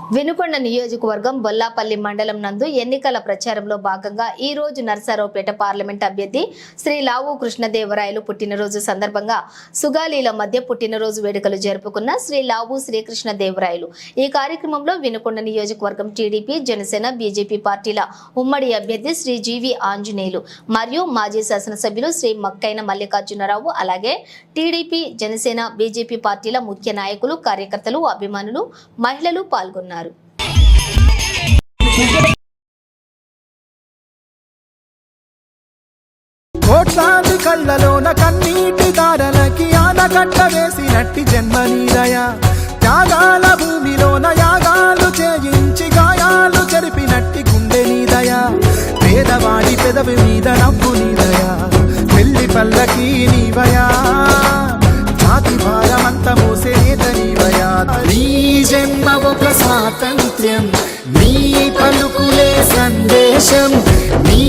వినుకొండ నియోజకవర్గం బొల్లాపల్లి మండలం నందు ఎన్నికల ప్రచారంలో భాగంగా ఈ రోజు నర్సారావుపేట పార్లమెంట్ అభ్యర్థి శ్రీ లావు కృష్ణదేవరాయలు పుట్టినరోజు సందర్భంగా సుగాలీల మధ్య పుట్టినరోజు వేడుకలు జరుపుకున్న శ్రీ లావు శ్రీకృష్ణదేవరాయలు ఈ కార్యక్రమంలో వినుకొండ నియోజకవర్గం టీడీపీ జనసేన బీజేపీ పార్టీల ఉమ్మడి అభ్యర్థి శ్రీ జీవి ఆంజనేయులు మరియు మాజీ శాసనసభ్యులు శ్రీ మక్కైన మల్లికార్జునరావు అలాగే టీడీపీ జనసేన బీజేపీ పార్టీల ముఖ్య నాయకులు కార్యకర్తలు అభిమానులు మహిళలు పాల్గొన్నారు. కోట్లాది కళ్ళలోన కన్నీటి దారలకి ఆనకట్ట వేసినట్టి జన్మనీదయ త్యాగాల భూమిలోన యాగాలు చేయించి గాయాలు చెరిపినట్టి గుండె నీదయ పేదవాడి పెదవి మీద నవ్వు నీదయ పెళ్లి పల్లకి నీవయా జాతి భారమంత మోసేద నీవయా నీ జన్మ ఒక స్వాతంత్ర్యం నీ పలుకులే సందేశం నీ